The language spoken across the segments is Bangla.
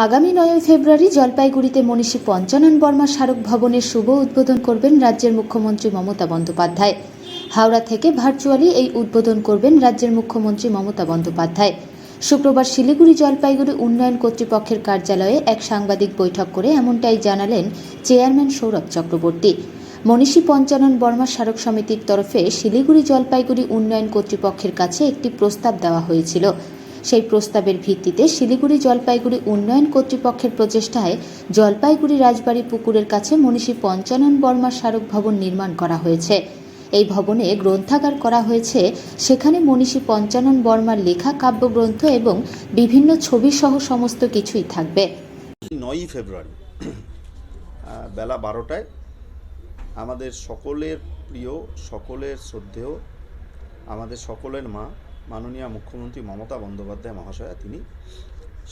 আগামী 9 ফেব্রুয়ারি জলপাইগুড়িতে মনীষী পঞ্চানন বর্মা স্মারক ভবনের শুভ উদ্বোধন করবেন রাজ্যের মুখ্যমন্ত্রী মমতা বন্দ্যোপাধ্যায়। হাওড়া থেকে ভার্চুয়ালি এই উদ্বোধন করবেন রাজ্যের মুখ্যমন্ত্রী মমতা বন্দ্যোপাধ্যায়। শুক্রবার শিলিগুড়ি জলপাইগুড়ি উন্নয়ন কর্তৃপক্ষের কার্যালয়ে এক সাংবাদিক বৈঠক করে এমনটাই জানালেন চেয়ারম্যান সৌরভ চক্রবর্তী। মনীষী পঞ্চানন বর্মা স্মারক সমিতির তরফে শিলিগুড়ি জলপাইগুড়ি উন্নয়ন কর্তৃপক্ষের কাছে একটি প্রস্তাব দেওয়া হয়েছিল। সেই প্রস্তাবের ভিত্তিতে শিলিগুড়ি জলপাইগুড়ি উন্নয়ন কর্তৃপক্ষের প্রচেষ্টায় জলপাইগুড়ি রাজবাড়ী পুকুরের কাছে মনীষী পঞ্চানন বর্মা স্মারক ভবন নির্মাণ করা হয়েছে। এই ভবনে গ্রন্থাগার করা হয়েছে। সেখানে মনীষী পঞ্চানন বর্মার লেখা কাব্যগ্রন্থ এবং বিভিন্ন ছবি সহ সমস্ত কিছুই থাকবে। 9 ফেব্রুয়ারি বেলা 12টায় আমাদের সকলের প্রিয়, সকলের শ্রদ্ধেয়, আমাদের সকলের মা মাননীয় মুখ্যমন্ত্রী মমতা বন্দ্যোপাধ্যায় মহাশয়া তিনি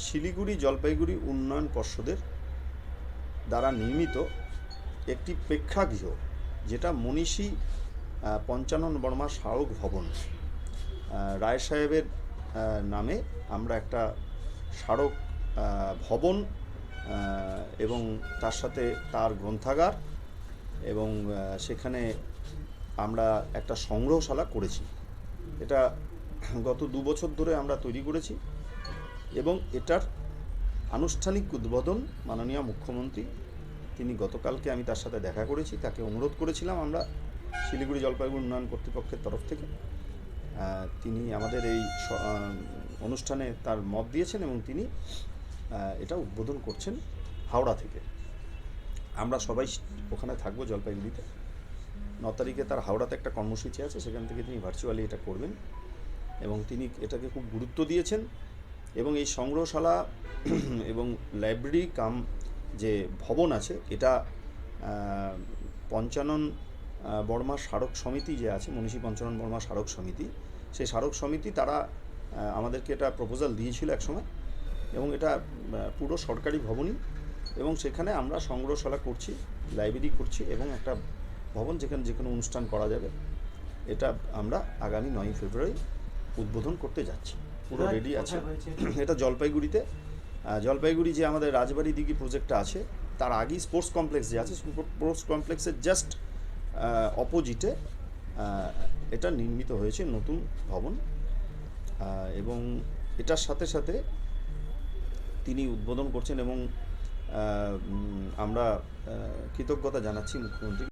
শিলিগুড়ি জলপাইগুড়ি উন্নয়ন পর্ষদের দ্বারা নির্মিত একটি প্রেক্ষাগৃহ, যেটা মনীষী পঞ্চানন বর্মা স্মারক ভবন, রায় সাহেবের নামে আমরা একটা স্মারক ভবন এবং তার সাথে তার গ্রন্থাগার এবং সেখানে আমরা একটা সংগ্রহশালা করেছি। এটা গত 2 বছর ধরে আমরা তৈরি করেছি এবং এটার আনুষ্ঠানিক উদ্বোধন মাননীয় মুখ্যমন্ত্রী তিনি গতকালকে আমি তার সাথে দেখা করেছি, তাকে অনুরোধ করেছিলাম আমরা শিলিগুড়ি জলপাইগুড়ি উন্নয়ন কর্তৃপক্ষের তরফ থেকে। তিনি আমাদের এই অনুষ্ঠানে তার মত দিয়েছেন এবং তিনি এটা উদ্বোধন করছেন হাওড়া থেকে। আমরা সবাই ওখানে থাকবো জলপাইগুড়িতে। 9 তারিখে তার হাওড়াতে একটা কর্মসূচি আছে, সেখান থেকে তিনি ভার্চুয়ালি এটা করবেন এবং তিনি এটাকে খুব গুরুত্ব দিয়েছেন। এবং এই সংগ্রহশালা এবং লাইব্রেরি কাম যে ভবন আছে, এটা পঞ্চানন বর্মা স্মারক সমিতি যে আছে, মনীষী পঞ্চানন বর্মা স্মারক সমিতি, সেই স্মারক সমিতি তারা আমাদেরকে এটা প্রপোজাল দিয়েছিল একসময় এবং এটা পুরো সরকারি ভবনই এবং সেখানে আমরা সংগ্রহশালা করছি, লাইব্রেরি করছি এবং একটা ভবন যেখানে যে কোনো অনুষ্ঠান করা যাবে। এটা আমরা আগামী 9 ফেব্রুয়ারি উদ্বোধন করতে যাচ্ছি, পুরো রেডি আছে। এটা জলপাইগুড়িতে, জলপাইগুড়ি যে আমাদের রাজবাড়ি দিঘি প্রজেক্টটা আছে তার আগেই স্পোর্টস কমপ্লেক্স যে আছে, স্পোর্টস কমপ্লেক্সের জাস্ট অপোজিটে এটা নির্মিত হয়েছে নতুন ভবন এবং এটার সাথে সাথে তিনি উদ্বোধন করছেন এবং আমরা কৃতজ্ঞতা জানাচ্ছি মুখ্যমন্ত্রী।